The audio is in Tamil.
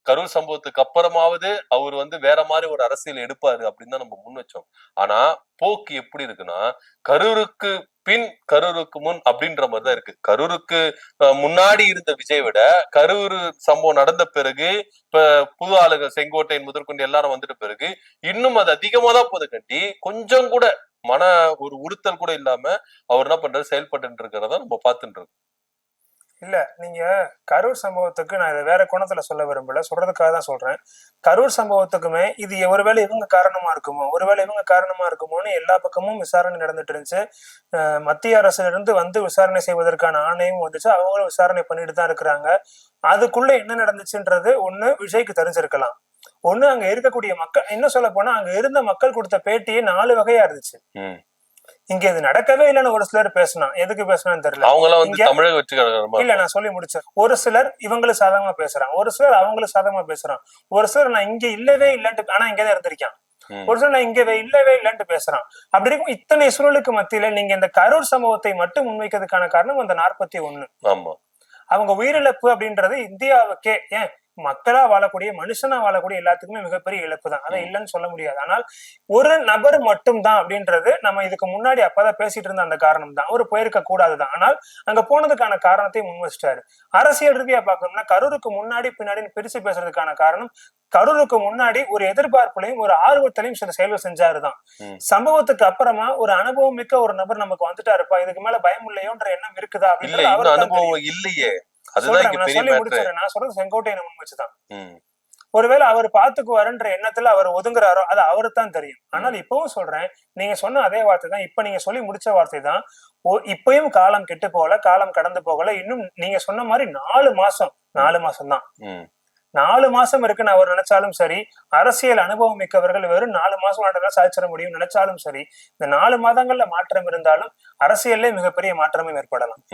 கரூர் சம்பவத்துக்கு அப்புறமாவது அவர் வேற மாதிரி ஒரு அரசியல் எடுப்பாரு அப்படின்னு தான் நம்ம முன் வச்சோம். ஆனா போக்கு எப்படி இருக்குன்னா, கரூருக்கு பின் கரூருக்கு முன் அப்படின்ற மாதிரிதான் இருக்கு. கரூருக்கு முன்னாடி இருந்த விஜய் விட கரூர் சம்பவம் நடந்த பிறகு, இப்ப புது ஆளுங்க செங்கோட்டையன் முதற்கொண்டு எல்லாரும் வந்துட்ட பிறகு இன்னும் அது அதிகமா தான் போகுது கட்டி, கொஞ்சம் கூட மன ஒரு உறுத்தல் கூட இல்லாம அவர் என்ன பண்றாரு, செயல்பட்டு இருக்கிறத நம்ம பார்த்துட்டு இருக்கோம். இல்ல, நீங்க கரூர் சம்பவத்துக்கு நான் இதை வேற கோணத்துல சொல்ல விரும்பல, சொல்றதுக்காக தான் சொல்றேன். கரூர் சம்பவத்துக்குமே இது ஒருவேளை இவங்க காரணமா இருக்குமோ, ஒருவேளை இவங்க காரணமா இருக்குமோன்னு எல்லா பக்கமும் விசாரணை நடந்துட்டு இருந்துச்சு. மத்திய அரசுல இருந்து விசாரணை செய்வதற்கான ஆணையம் வந்துச்சு. அவங்களும் விசாரணை பண்ணிட்டு தான் இருக்கிறாங்க. அதுக்குள்ள என்ன நடந்துச்சுன்றது ஒண்ணு விஜய்க்கு தெரிஞ்சிருக்கலாம், ஒண்ணு அங்க இருக்கக்கூடிய மக்கள், இன்னும் சொல்ல போனா அங்க இருந்த மக்கள் கொடுத்த பேட்டியே 4 வகையா இருந்துச்சு. இங்க இது நடக்கவே இல்லைன்னு ஒரு சிலர் பேசணும். எதுக்கு பேசணும்னு தெரியல. இல்ல, நான் சொல்லி முடிச்சேன். ஒரு சிலர் இவங்களுக்கு சாதகமா பேசுறான், ஒரு சிலர் அவங்களுக்கு சாதகமா பேசுறான், ஒரு சிலர் நான் இங்க இல்லவே இல்லன்ட்டு ஆனா இங்கதான் இருந்திருக்கான், ஒரு சிலர் நான் இங்க இல்லவே இல்லன்ட்டு பேசுறான். அப்படி இருக்கும் இத்தனை சூழலுக்கு மத்தியில நீங்க இந்த கரூர் சம்பவத்தை மட்டும் முன்வைக்கிறதுக்கான காரணம் அந்த 41. அவங்க உயிரிழப்பு அப்படின்றது இந்தியாவுக்கே, ஏன் மக்களா வாழக்கூடிய, மனுஷனா வாழக்கூடிய எல்லாத்துக்குமே மிகப்பெரிய இழப்பு தான். அதை இல்லைன்னு சொல்ல முடியாது. ஆனால் ஒரு நபர் மட்டும் தான் அப்படின்றது நம்ம இதுக்கு முன்னாடி அப்பதான் பேசிட்டு இருந்த அந்த காரணம் தான். அவரு போயிருக்க கூடாதுதான். ஆனால் அங்க போனதுக்கான காரணத்தை முன் வச்சிட்டாரு. அரசியல் ரீதியா பாக்கணும்னா கரூருக்கு முன்னாடி பின்னாடின்னு பிரிச்சு பேசுறதுக்கான காரணம், கரூருக்கு முன்னாடி ஒரு எதிர்பார்ப்புலையும் ஒரு ஆர்வத்திலையும் சில செயல்கள் செஞ்சாருதான். சம்பவத்துக்கு அப்புறமா ஒரு அனுபவம் மிக்க ஒரு நபர் நமக்கு வந்துட்டாருப்பா, இதுக்கு மேல பயம் இல்லையோன்ற எண்ணம் இருக்குதா அப்படின்றது அனுபவம் இல்லையே. நான் சொல்றது செங்கோட்டையனை முன் வச்சுதான். ஒருவேளை அவர் பாத்துக்குவாருன்ற எண்ணத்துல அவர் ஒதுங்குறாரோ அது அவரு தான் தெரியும். ஆனால் இப்பவும் சொல்றேன், நீங்க சொன்ன அதே வார்த்தை தான், இப்ப நீங்க சொல்லி முடிச்ச வார்த்தை தான். இப்பயும் காலம் கெட்டு போகல, காலம் கடந்து போகல. இன்னும் நீங்க சொன்ன மாதிரி 4 மாசம் தான். 4 மாசம் இருக்குன்னு அவர் நினைச்சாலும் சரி, அரசியல் அனுபவம் மிக்கவர்கள் வெறும் 4 மாசம் சாதிச்சிட முடியும் நினைச்சாலும் சரி, இந்த 4 மாதங்கள்ல மாற்றம் இருந்தாலும் அரசியல்ல மிகப்பெரிய மாற்றமும் ஏற்படலாம்.